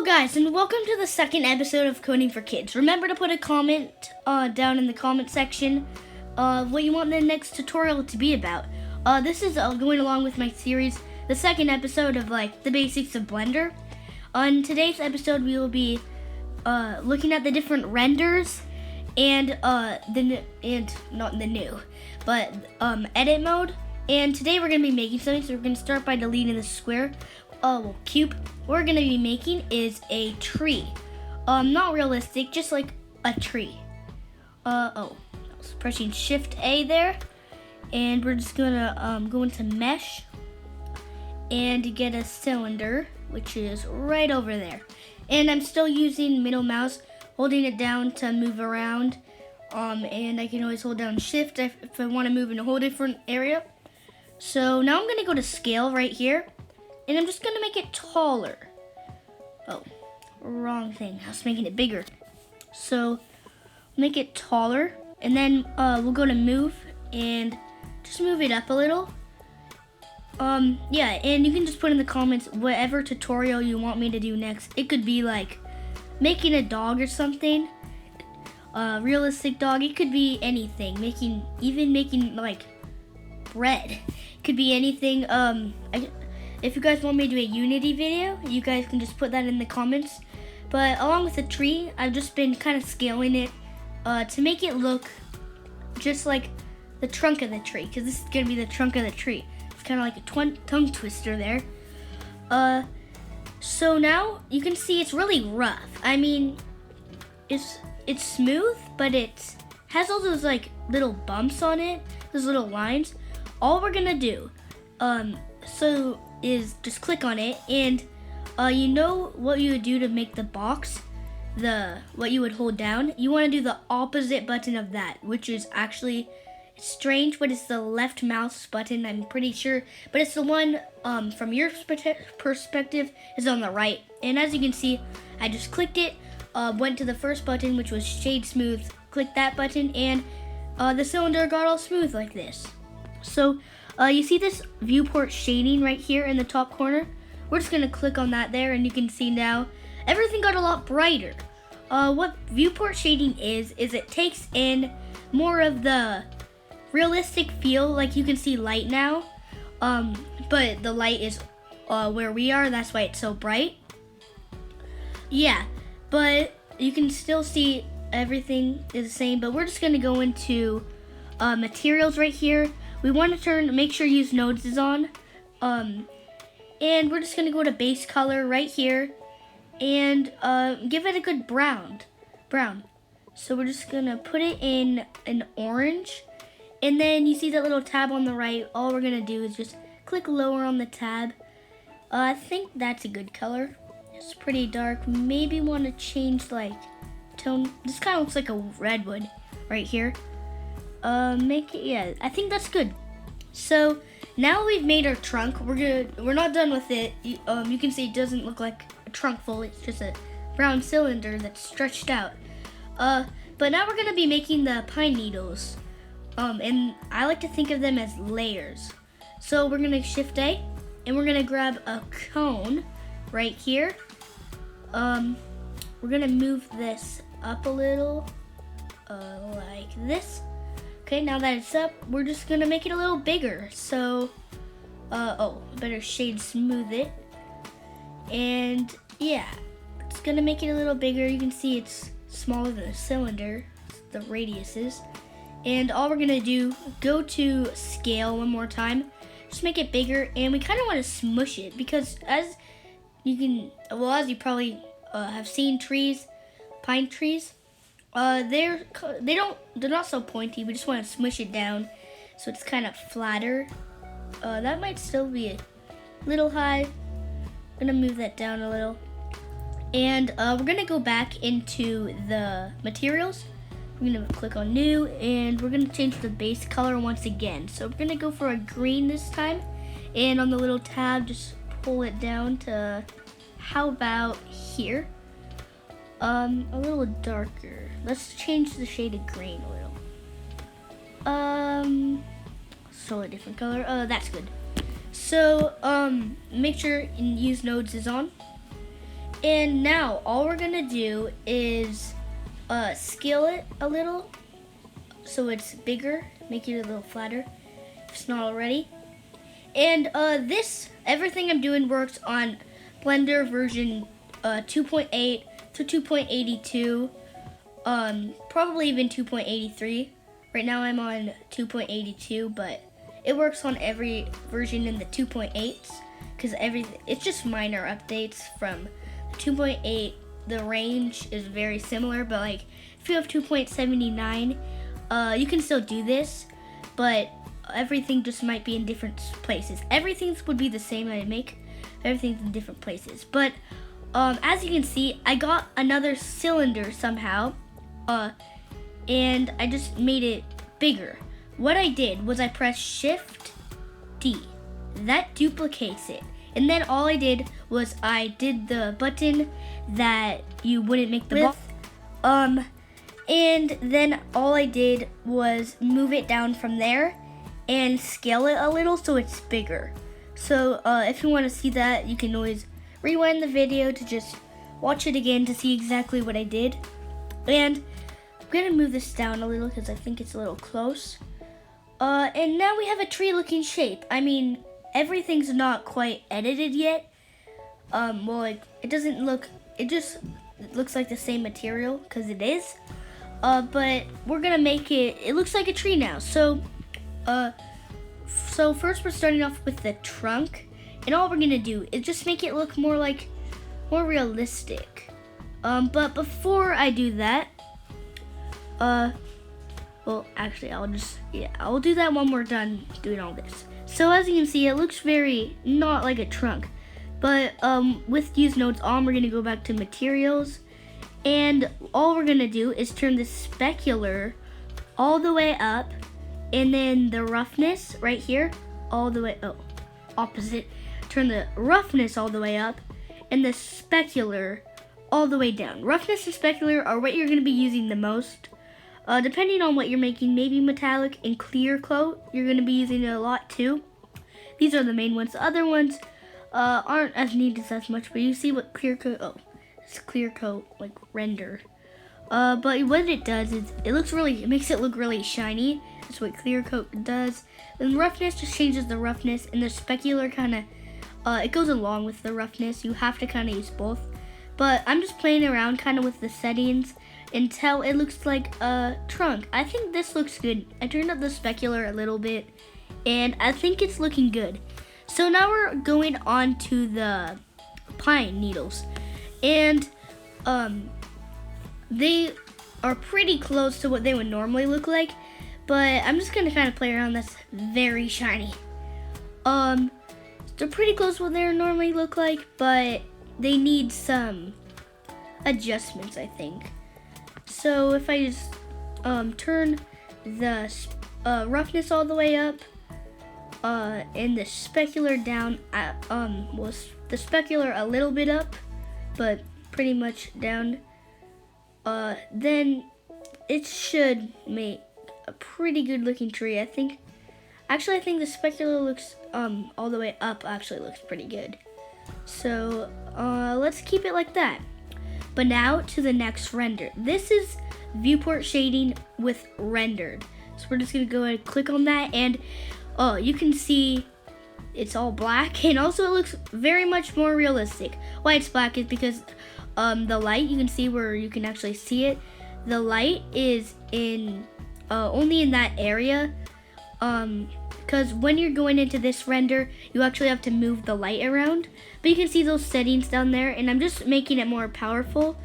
guys, and welcome to the second episode of Coding for Kids. Remember to put a comment down in the comment section of what you want the next tutorial to be about. This is going along with my series, the second episode of the basics of Blender. On today's episode, we will be looking at the different renders and not the new, but edit mode. And today we're going to be making something, so we're going to start by deleting the square. Cube. What we're going to be making is a tree. Not realistic, just like a tree. I was pressing Shift A there. And we're just going to go into Mesh and get a cylinder, which is right over there. And I'm still using middle mouse, holding it down to move around. And I can always hold down Shift if I want to move in a whole different area. So now I'm going to go to Scale right here. And I'm just going to make it taller. Oh, wrong thing. I was making it bigger. So, make it taller. And then we'll go to Move and just move it up a little. Yeah, and you can just put in the comments whatever tutorial you want me to do next. It could be like making a dog or something. Realistic dog. It could be anything. Even making like bread. It could be anything. If you guys want me to do a Unity video, you guys can just put that in the comments. But along with the tree, I've just been kind of scaling it to make it look just like the trunk of the tree, because this is going to be the trunk of the tree. It's kind of like a tongue twister there. So now you can see it's really rough. I mean, it's smooth, but it has all those like little bumps on it, those little lines. All we're going to do, is just click on it, and you know what you would do to make the box, what you would hold down. You want to do the opposite button of that, which is actually strange, but it's the left mouse button, I'm pretty sure, but it's the one from your perspective is on the right. And as you can see, I just clicked it, went to the first button, which was Shade Smooth, clicked that button, and the cylinder got all smooth like this. So you see this Viewport Shading right here in the top corner? We're just going to click on that there, and you can see now everything got a lot brighter. What Viewport Shading is it takes in more of the realistic feel. Like you can see light now, but the light is where we are. That's why it's so bright. Yeah, but you can still see everything is the same, but we're just going to go into materials right here. We want to make sure use nodes is on. And we're just going to go to base color right here and give it a good brown. So we're just going to put it in an orange. And then you see that little tab on the right. All we're going to do is just click lower on the tab. I think that's a good color. It's pretty dark. Maybe want to change like tone. This kind of looks like a redwood right here. I think that's good. So now we've made our trunk. We're not done with it. You can see it doesn't look like a trunk full. It's just a brown cylinder that's stretched out. But now we're gonna be making the pine needles. And I like to think of them as layers. So we're gonna Shift A, and we're gonna grab a cone right here. We're gonna move this up a little, like this. Okay, now that it's up, we're just gonna make it a little bigger. So, better Shade Smooth it. And yeah, it's gonna make it a little bigger. You can see it's smaller than the cylinder, the radius is. And all we're gonna do, go to Scale one more time, just make it bigger. And we kind of want to smush it because as you probably have seen trees, pine trees, they're not so pointy. We just want to smush it down so it's kind of flatter. That might still be a little high. I'm gonna move that down a little, and we're gonna go back into the materials. We're gonna click on New, and we're gonna change the base color once again. So we're gonna go for a green this time, and on the little tab, just pull it down to how about here. A little darker. Let's change the shade of green a little. So a different color. That's good. So, make sure and use nodes is on. And now all we're gonna do is scale it a little so it's bigger, make it a little flatter if it's not already. And everything I'm doing works on Blender version 2.8 to 2.82, probably even 2.83. Right now I'm on 2.82, but it works on every version in the 2.8s because it's just minor updates from 2.8. The range is very similar, but like if you have 2.79, you can still do this, but everything just might be in different places. Everything would be the same I'd make. Everything's in different places. But as you can see, I got another cylinder somehow, and I just made it bigger. What I did was I pressed Shift D. That duplicates it. And then all I did was I did the button that you wouldn't make the box. And then all I did was move it down from there and scale it a little so it's bigger. So if you want to see that, you can always rewind the video to just watch it again to see exactly what I did. And I'm gonna move this down a little because I think it's a little close. And now we have a tree looking shape. I mean, everything's not quite edited yet. Well, like, it doesn't look, it just looks like the same material because it is. But we're gonna make it looks like a tree now. So first we're starting off with the trunk, and all we're gonna do is just make it look more realistic. But before I do that, well, actually, I'll do that when we're done doing all this. So as you can see, it looks very not like a trunk, but with use nodes on, we're gonna go back to materials. And all we're gonna do is turn the specular all the way up, and then the roughness right here all the way, opposite. Turn the roughness all the way up, and the specular all the way down. Roughness and specular are what you're gonna be using the most. Depending on what you're making, maybe metallic and clear coat, you're gonna be using it a lot too. These are the main ones. The other ones aren't as needed as much, but you see what clear coat, it's clear coat, like render. But what it does is it makes it look really shiny. That's what clear coat does. And roughness just changes the roughness, and the specular kind of, it goes along with the roughness. You have to kind of use both. But I'm just playing around kind of with the settings until it looks like a trunk. I think this looks good. I turned up the specular a little bit, and I think it's looking good. So now we're going on to the pine needles. And they are pretty close to what they would normally look like, but I'm just gonna kind of play around. That's very shiny. They're pretty close to what they normally look like, but they need some adjustments, I think. So if I just turn the roughness all the way up, and the specular down, the specular a little bit up, but pretty much down, then it should make a pretty good looking tree. I think the specular looks all the way up actually looks pretty good. So let's keep it like that. But now to the next render. This is Viewport Shading with rendered. So we're just gonna go ahead and click on that, and you can see it's all black, and also it looks very much more realistic. Why it's black is because the light, you can see where you can actually see it. The light is in only in that area, because when you're going into this render, you actually have to move the light around. But you can see those settings down there, and I'm just making it more powerful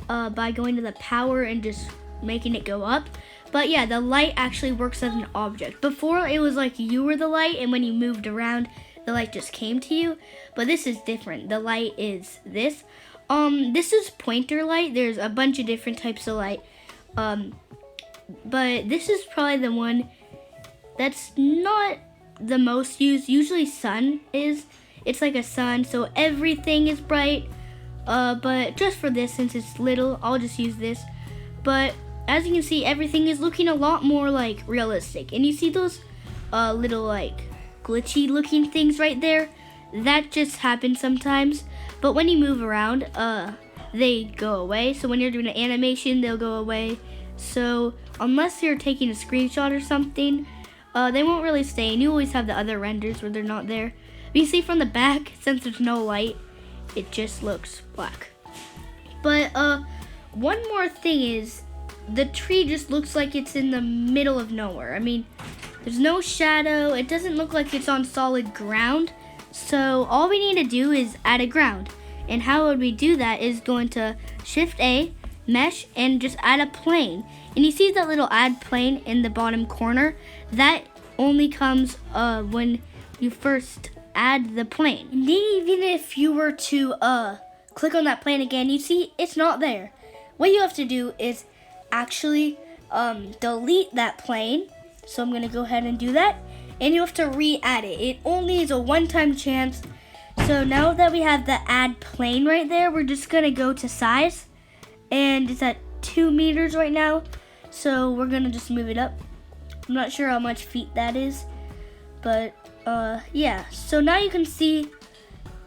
by going to the power and just making it go up. But yeah, the light actually works as an object. Before, it was like you were the light, and when you moved around, the light just came to you. But this is different. The light is this. This is pointer light. There's a bunch of different types of light. But this is probably the one that's not the most used. Usually sun is. It's like a sun, so everything is bright. But just for this, since it's little, I'll just use this. But as you can see, everything is looking a lot more like realistic. And you see those little like glitchy looking things right there? That just happens sometimes. but when you move around, they go away. So when you're doing an animation, they'll go away. So unless you're taking a screenshot or something, they won't really stay, and you always have the other renders where they're not there. But you see from the back, since there's no light, it just looks black. But one more thing is, the tree just looks like it's in the middle of nowhere. I mean, there's no shadow. It doesn't look like it's on solid ground. So all we need to do is add a ground. And how would we do that is go into Shift A, Mesh, and just add a plane. And you see that little add plane in the bottom corner? That only comes when you first add the plane. And even if you were to click on that plane again, you see it's not there. What you have to do is actually delete that plane. So I'm gonna go ahead and do that, and you have to re-add it. It only is a one-time chance. So now that we have the add plane right there, we're just gonna go to size, and it's at 2 meters right now. So we're gonna just move it up. I'm not sure how much feet that is, but yeah. So now you can see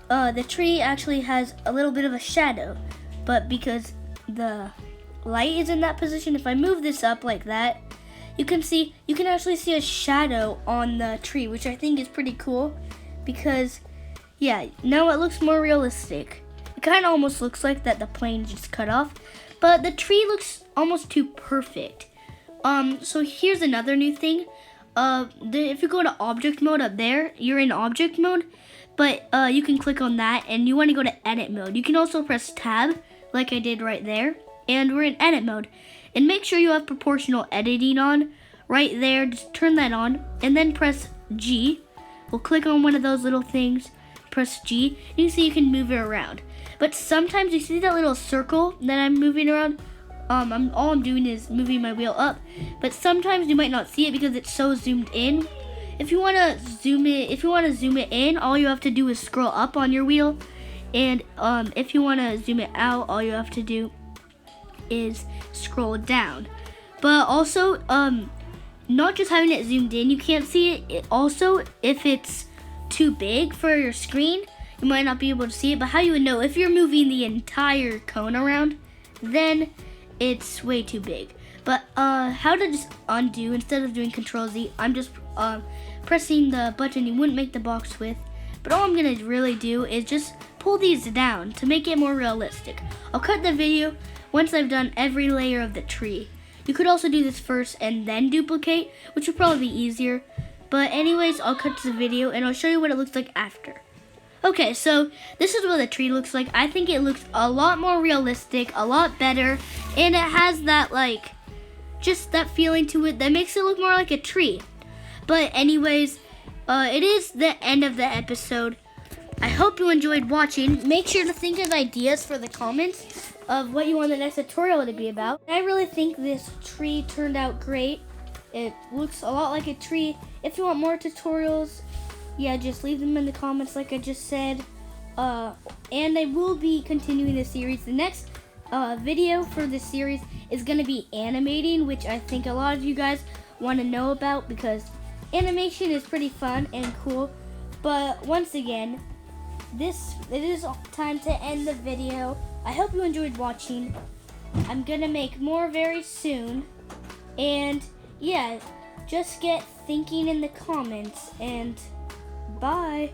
the tree actually has a little bit of a shadow, but because the light is in that position, if I move this up like that, you can actually see a shadow on the tree, which I think is pretty cool, because yeah, now it looks more realistic. It kind of almost looks like that the plane just cut off, but the tree looks almost too perfect. So here's another new thing. If you go to object mode up there, you're in object mode, but you can click on that, and you want to go to edit mode. You can also press tab like I did right there, and we're in edit mode. And make sure you have proportional editing on right there. Just turn that on, and then press G. We'll click on one of those little things, press G, and you see you can move it around. But sometimes you see that little circle that I'm moving around. All I'm doing is moving my wheel up, but sometimes you might not see it because it's so zoomed in. If you want to zoom it in, all you have to do is scroll up on your wheel, and if you want to zoom it out, all you have to do is scroll down. But also, not just having it zoomed in, you can't see it. Also, if it's too big for your screen, you might not be able to see it. But how you would know if you're moving the entire cone around, then it's way too big. But how to just undo, instead of doing Control Z, I'm just pressing the button you wouldn't make the box with. But all I'm gonna really do is just pull these down to make it more realistic. I'll cut the video once I've done every layer of the tree. You could also do this first and then duplicate, which would probably be easier. But anyways, I'll cut to the video and I'll show you what it looks like after. Okay, so this is what the tree looks like. I think it looks a lot more realistic, a lot better, and it has that just that feeling to it that makes it look more like a tree. But anyways, it is the end of the episode. I hope you enjoyed watching. Make sure to think of ideas for the comments of what you want the next tutorial to be about. I really think this tree turned out great. It looks a lot like a tree. If you want more tutorials, yeah, just leave them in the comments like I just said. And I will be continuing the series. The next video for this series is going to be animating, which I think a lot of you guys want to know about because animation is pretty fun and cool. But once again, it is time to end the video. I hope you enjoyed watching. I'm going to make more very soon. And yeah, just get thinking in the comments, and bye.